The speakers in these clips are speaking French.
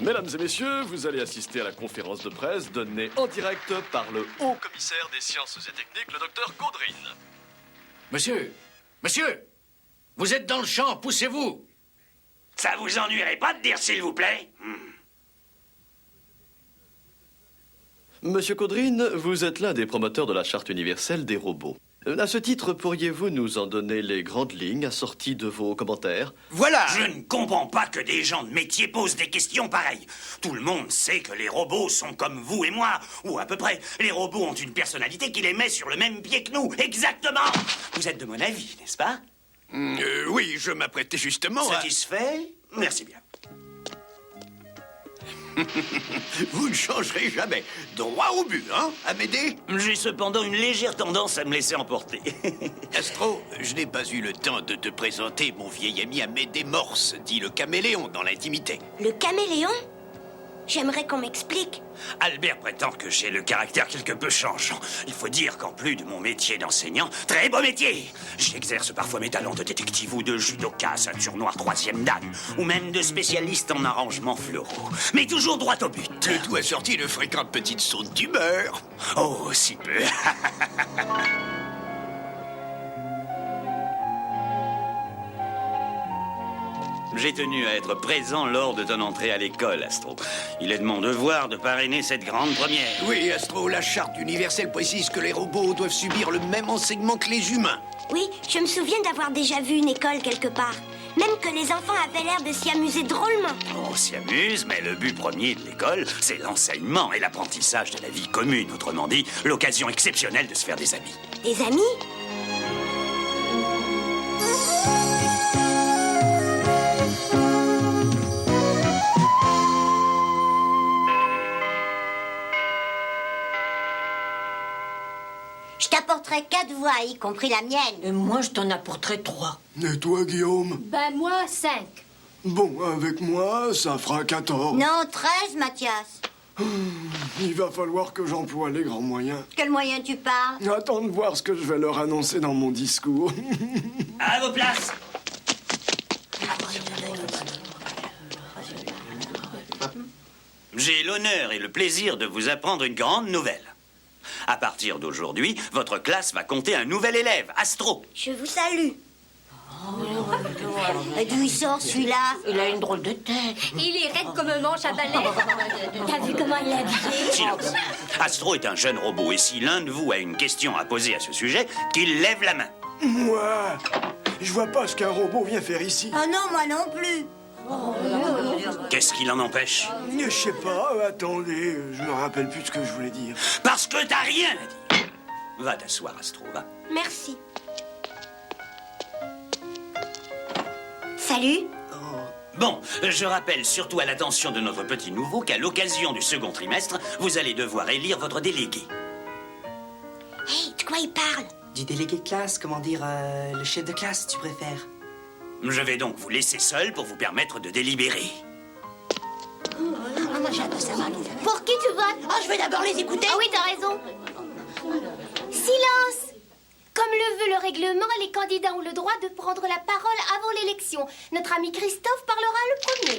Mesdames et messieurs, vous allez assister à la conférence de presse donnée en direct par le haut commissaire des sciences et techniques, le docteur Caudrine. Monsieur, vous êtes dans le champ, poussez-vous. Ça vous ennuierait pas de dire s'il vous plaît? Monsieur Caudrine, vous êtes l'un des promoteurs de la charte universelle des robots. À ce titre, pourriez-vous nous en donner les grandes lignes assorties de vos commentaires? Voilà! Je ne comprends pas que des gens de métier posent des questions pareilles. Tout le monde sait que les robots sont comme vous et moi, ou à peu près. Les robots ont une personnalité qui les met sur le même pied que nous, exactement! Vous êtes de mon avis, n'est-ce pas? Oui, je m'apprêtais justement à... Satisfait? Merci bien. Vous ne changerez jamais. Droit au but, hein, Amédée? J'ai cependant une légère tendance à me laisser emporter. Astro, je n'ai pas eu le temps de te présenter mon vieil ami Amédée Morse, dit le caméléon dans l'intimité. Le caméléon? J'aimerais qu'on m'explique. Albert prétend que j'ai le caractère quelque peu changeant. Il faut dire qu'en plus de mon métier d'enseignant, très beau métier, j'exerce parfois mes talents de détective ou de judoka, ceinture noire 3e dan, ou même de spécialiste en arrangements floraux. Mais toujours droit au but. Le tout assorti de fréquentes petites sautes d'humeur. Oh, si peu. J'ai tenu à être présent lors de ton entrée à l'école, Astro. Il est de mon devoir de parrainer cette grande première. Oui, Astro, la charte universelle précise que les robots doivent subir le même enseignement que les humains. Oui, je me souviens d'avoir déjà vu une école quelque part. Même que les enfants avaient l'air de s'y amuser drôlement. On s'y amuse, mais le but premier de l'école, c'est l'enseignement et l'apprentissage de la vie commune. Autrement dit, l'occasion exceptionnelle de se faire des amis. Des amis? Je t'apporterai 4 voix, y compris la mienne. Et moi, je t'en apporterai 3. Et toi, Guillaume? Ben moi, 5. Bon, avec moi, ça fera 14. Non, 13, Mathias. Il va falloir que j'emploie les grands moyens. Quel moyen tu parles? Attends de voir ce que je vais leur annoncer dans mon discours. À vos places! J'ai l'honneur et le plaisir de vous apprendre une grande nouvelle. À partir d'aujourd'hui, votre classe va compter un nouvel élève, Astro. Je vous salue. Et d'où il sort celui-là? Il a une drôle de tête. Il est raide comme un manche à balai. T'as vu comment il est habillé? Silence. Astro est un jeune robot et si l'un de vous a une question à poser à ce sujet, qu'il lève la main. Moi, je vois pas ce qu'un robot vient faire ici. Ah non, moi non plus. Qu'est-ce qui l'en empêche? Je sais pas, attendez, je me rappelle plus ce que je voulais dire. Parce que t'as rien à dire. Va t'asseoir, Astro, va. Merci. Salut. Bon, je rappelle surtout à l'attention de notre petit nouveau qu'à l'occasion du second trimestre, vous allez devoir élire votre délégué. Hey, de quoi il parle? Du délégué de classe, comment dire, le chef de classe, tu préfères? Je vais donc vous laisser seul pour vous permettre de délibérer. Pour qui tu votes? Oh, je vais d'abord les écouter. Ah oui, t'as raison. Silence! Comme le veut le règlement, les candidats ont le droit de prendre la parole avant l'élection. Notre ami Christophe parlera le premier.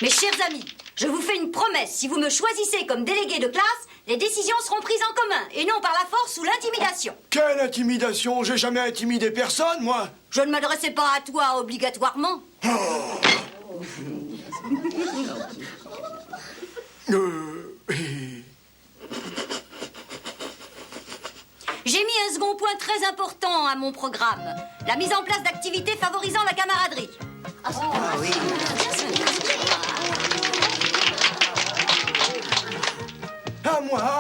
Mes chers amis, je vous fais une promesse. Si vous me choisissez comme délégué de classe, les décisions seront prises en commun et non par la force ou l'intimidation. Quelle intimidation? J'ai jamais intimidé personne, moi. Je ne m'adressais pas à toi obligatoirement. J'ai mis un second point très important à mon programme. La mise en place d'activités favorisant la camaraderie. À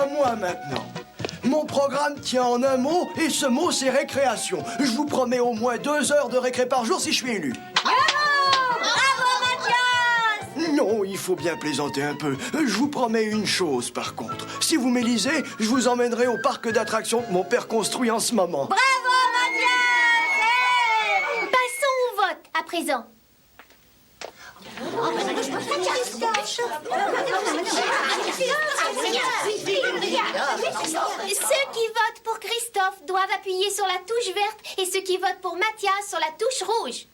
moi maintenant. Mon programme tient en un mot, et ce mot, c'est récréation. Je vous promets au moins 2 heures de récré par jour si je suis élu. Bravo, Mathias! Non, il faut bien plaisanter un peu. Je vous promets une chose, par contre. Si vous m'élisez, je vous emmènerai au parc d'attractions que mon père construit en ce moment. Bravo, Mathias! Passons au vote à présent. Ceux qui votent pour Christophe doivent appuyer sur la touche verte et ceux qui votent pour Mathias sur la touche rouge.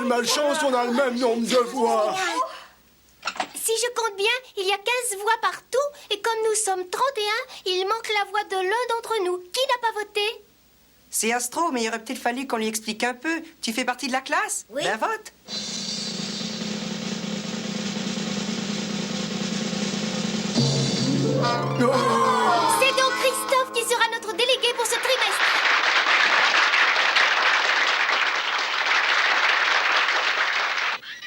malchance, on a le même nombre de voix. Si je compte bien, il y a 15 voix partout, et comme nous sommes 31, il manque la voix de l'un d'entre nous. Qui n'a pas voté? C'est Astro, mais il aurait peut-être fallu qu'on lui explique un peu. Tu fais partie de la classe? Oui. Ben vote. C'est donc Christophe qui sera notre délégué pour ce trimestre.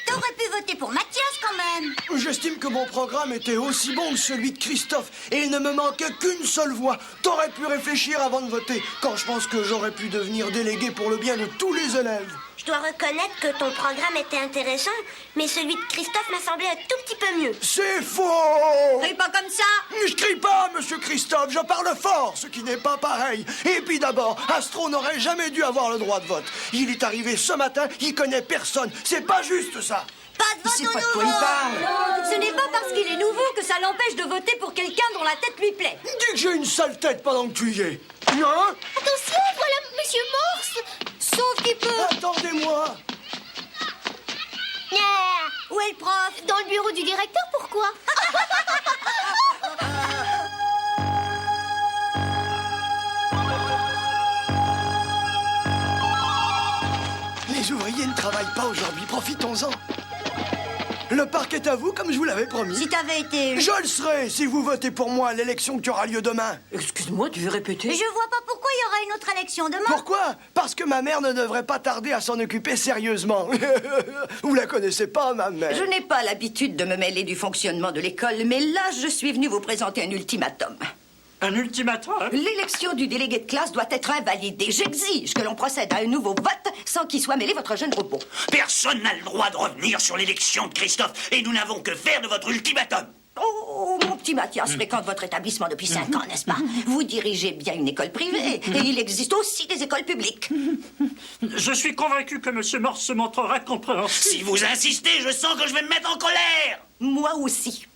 T'aurais pu voter pour Mathias quand même. J'estime que mon programme était aussi bon que celui de Christophe et il ne me manquait qu'une seule voix. T'aurais pu réfléchir avant de voter, quand je pense que j'aurais pu devenir délégué pour le bien de tous les élèves. Je dois reconnaître que ton programme était intéressant, mais celui de Christophe m'a semblé un tout petit peu mieux. C'est faux! Crie pas comme ça. Je crie pas, monsieur Christophe, je parle fort, ce qui n'est pas pareil. Et puis d'abord, Astro n'aurait jamais dû avoir le droit de vote. Il est arrivé ce matin, il connaît personne. C'est pas juste ça. Pas de Il sait vote pas de au quoi il nouveau. parle. Ce n'est pas parce qu'il est nouveau que ça l'empêche de voter pour quelqu'un dont la tête lui plaît. Dis que j'ai une sale tête pendant que tu y es. Hein? Attention, voilà Monsieur Morse. Sauf qu'il peut. Attendez-moi. Où est le prof? Dans le bureau du directeur, pourquoi? Les ouvriers ne travaillent pas aujourd'hui, profitons-en. Le parc est à vous, comme je vous l'avais promis. Si t'avais été... Je le serai si vous votez pour moi à l'élection qui aura lieu demain. Excuse-moi, tu veux répéter? Je vois pas pourquoi il y aura une autre élection demain. Pourquoi? Parce que ma mère ne devrait pas tarder à s'en occuper sérieusement. Vous la connaissez pas, ma mère? Je n'ai pas l'habitude de me mêler du fonctionnement de l'école, mais là, je suis venue vous présenter un ultimatum. Un ultimatum? L'élection du délégué de classe doit être invalidée. J'exige que l'on procède à un nouveau vote sans qu'il soit mêlé votre jeune robot. Personne n'a le droit de revenir sur l'élection de Christophe et nous n'avons que faire de votre ultimatum. Oh, mon petit Mathias fréquente votre établissement depuis 5 ans, n'est-ce pas? Vous dirigez bien une école privée et il existe aussi des écoles publiques. Je suis convaincu que M. Morse se montrera compréhensif. Si vous insistez, je sens que je vais me mettre en colère. Moi aussi.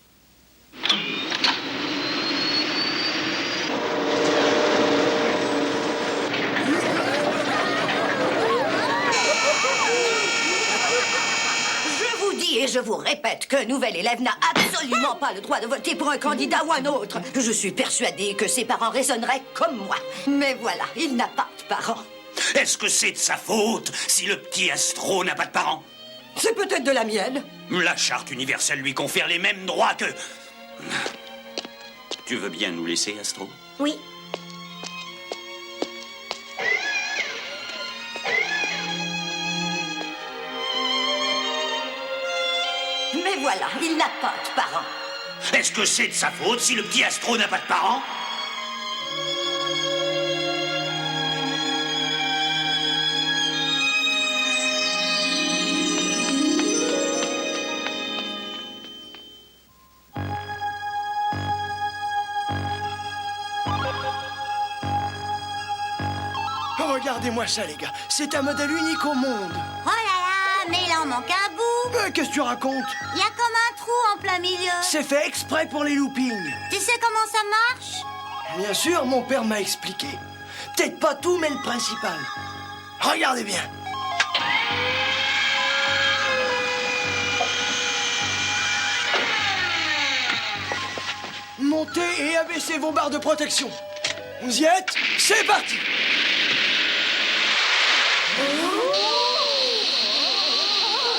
Je vous dis et je vous répète qu'un nouvel élève n'a absolument pas le droit de voter pour un candidat ou un autre. Je suis persuadée que ses parents raisonneraient comme moi. Mais voilà, il n'a pas de parents. Est-ce que c'est de sa faute si le petit Astro n'a pas de parents? C'est peut-être de la mienne. La charte universelle lui confère les mêmes droits que... Tu veux bien nous laisser, Astro? Oui. Mais voilà, il n'a pas de parents. Est-ce que c'est de sa faute si le petit Astro n'a pas de parents? Regardez-moi ça, les gars. C'est un modèle unique au monde. Oh là là, mais il en manque un bout. Qu'est-ce que tu racontes? Il y a comme un trou en plein milieu. C'est fait exprès pour les loopings. Tu sais comment ça marche? Bien sûr, mon père m'a expliqué. Peut-être pas tout, mais le principal. Regardez bien. Montez et abaissez vos barres de protection. Vous y êtes? C'est parti!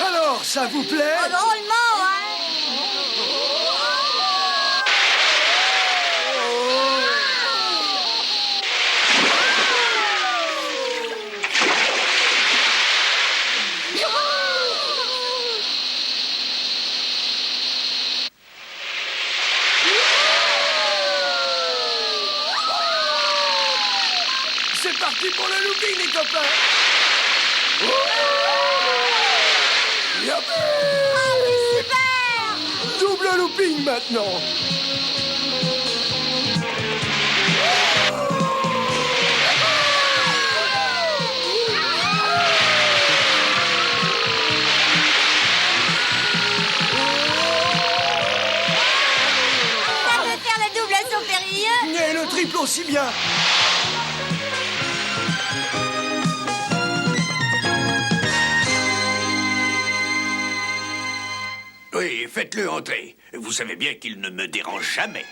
Alors, ça vous plaît? Oh, drôlement, hein? C'est parti pour le looping, les copains! Yep. Oh, mais super! Double looping maintenant! Ça peut faire le double saut périlleux. Et le triple aussi bien! Allez, faites-le entrer. Vous savez bien qu'il ne me dérange jamais.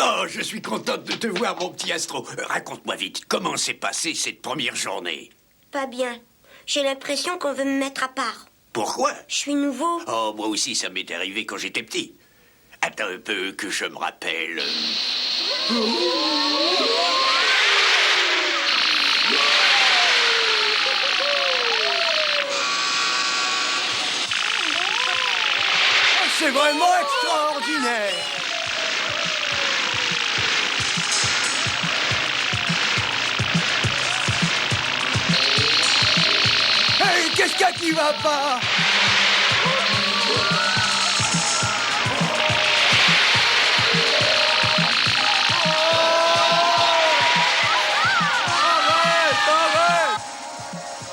Oh, je suis contente de te voir, mon petit Astro. Raconte-moi vite, comment s'est passée cette première journée? Pas bien. J'ai l'impression qu'on veut me mettre à part. Pourquoi? Je suis nouveau. Oh, moi aussi, ça m'est arrivé quand j'étais petit. Attends un peu que je me rappelle. C'est vraiment extraordinaire. Hey, qu'est-ce qu'il y a qui va pas?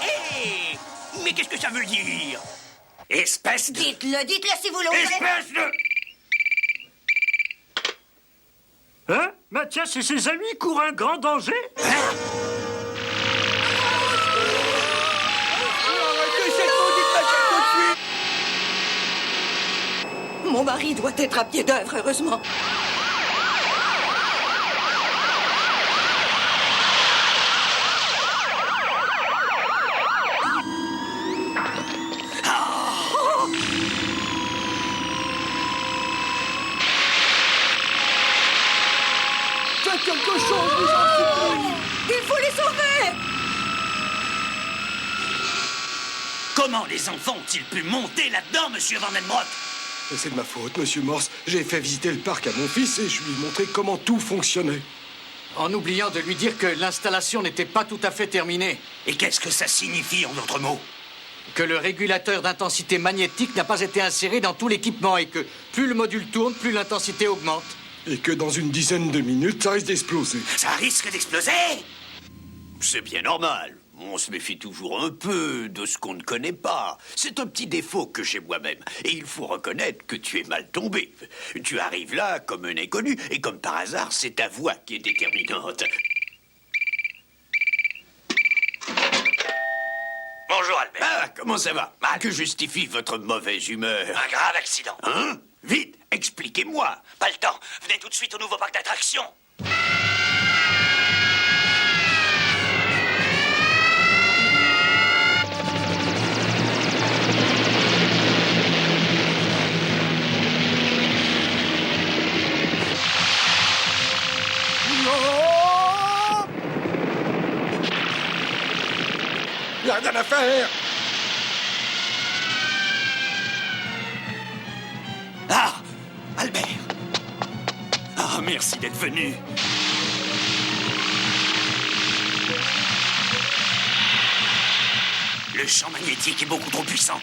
Hé! Mais qu'est-ce que ça veut dire? Espèce de... Dites-le si vous l'osez. Espèce de... Hein? Mathias et ses amis courent un grand danger? Mon mari doit être à pied d'œuvre, heureusement. Faites quelque chose, vous en supplie. Il faut les sauver! Comment les enfants ont-ils pu monter là-dedans, monsieur Vandenbroek? C'est de ma faute, monsieur Morse. J'ai fait visiter le parc à mon fils et je lui ai montré comment tout fonctionnait. En oubliant de lui dire que l'installation n'était pas tout à fait terminée. Et qu'est-ce que ça signifie, en d'autres mots? Que le régulateur d'intensité magnétique n'a pas été inséré dans tout l'équipement et que plus le module tourne, plus l'intensité augmente. Et que dans une dizaine de minutes, ça risque d'exploser. Ça risque d'exploser? C'est bien normal. On se méfie toujours un peu de ce qu'on ne connaît pas. C'est un petit défaut que j'ai moi-même. Et il faut reconnaître que tu es mal tombé. Tu arrives là comme un inconnu, et comme par hasard, c'est ta voix qui est déterminante. Bonjour, Albert. Ah, comment ça va? Que justifie votre mauvaise humeur? Un grave accident. Hein? Vite, expliquez-moi. Pas le temps. Venez tout de suite au nouveau parc d'attractions. Il n'y a rien à faire. Ah! Albert! Ah, merci d'être venu. Le champ magnétique est beaucoup trop puissant.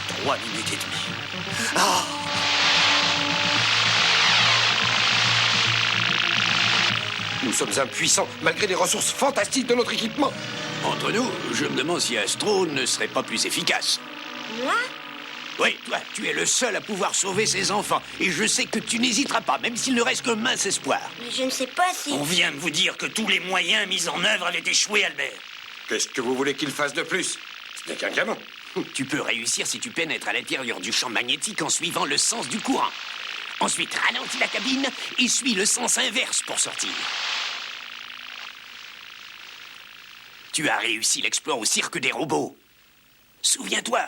Trois minutes et demie. Ah! Nous sommes impuissants, malgré les ressources fantastiques de notre équipement. Entre nous, je me demande si Astro ne serait pas plus efficace. Moi? Oui, toi, tu es le seul à pouvoir sauver ces enfants. Et je sais que tu n'hésiteras pas, même s'il ne reste qu'un mince espoir. Mais je ne sais pas si... On vient de vous dire que tous les moyens mis en œuvre avaient échoué, Albert. Qu'est-ce que vous voulez qu'il fasse de plus? Ce n'est qu'un gamin. Tu peux réussir si tu pénètres à l'intérieur du champ magnétique en suivant le sens du courant. Ensuite, ralentis la cabine et suis le sens inverse pour sortir. Tu as réussi l'exploit au cirque des robots. Souviens-toi.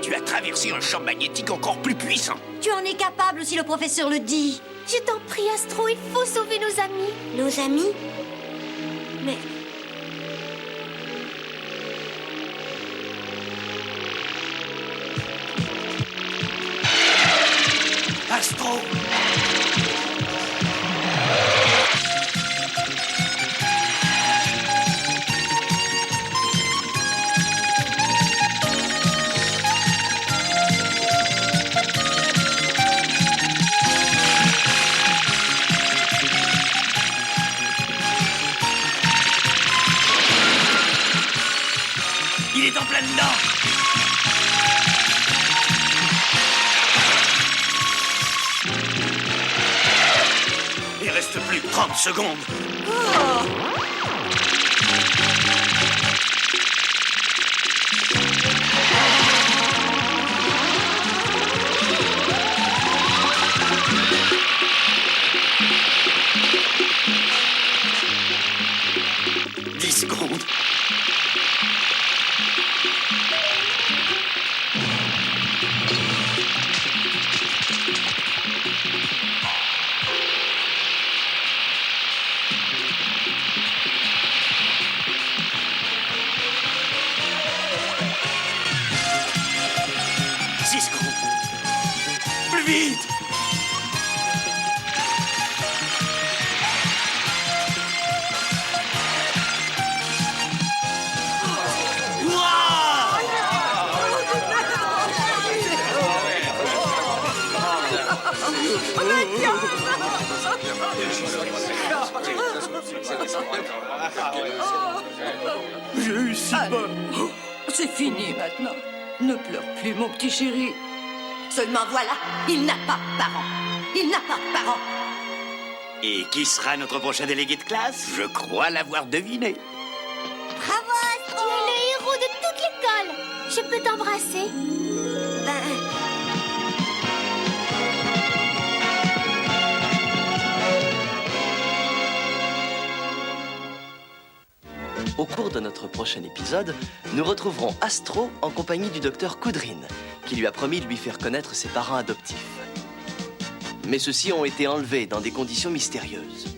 Tu as traversé un champ magnétique encore plus puissant. Tu en es capable si le professeur le dit. Je t'en prie, Astro, il faut sauver nos amis. Nos amis? Mais... Astro! Il est en plein dedans! reste plus que 30 secondes. Secondes. Plus vite! J'ai eu si peur. C'est fini maintenant. Ne pleure plus, mon petit chéri. Seulement voilà, il n'a pas de parents. Il n'a pas de parents. Et qui sera notre prochain délégué de classe? Je crois l'avoir deviné. Bravo, Astro! Tu es le héros de toute l'école. Je peux t'embrasser? Au cours de notre prochain épisode, nous retrouverons Astro en compagnie du docteur Kudrin, qui lui a promis de lui faire connaître ses parents adoptifs. Mais ceux-ci ont été enlevés dans des conditions mystérieuses.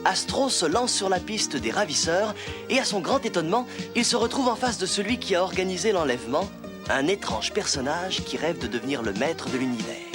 Astro se lance sur la piste des ravisseurs et, à son grand étonnement, il se retrouve en face de celui qui a organisé l'enlèvement, un étrange personnage qui rêve de devenir le maître de l'univers.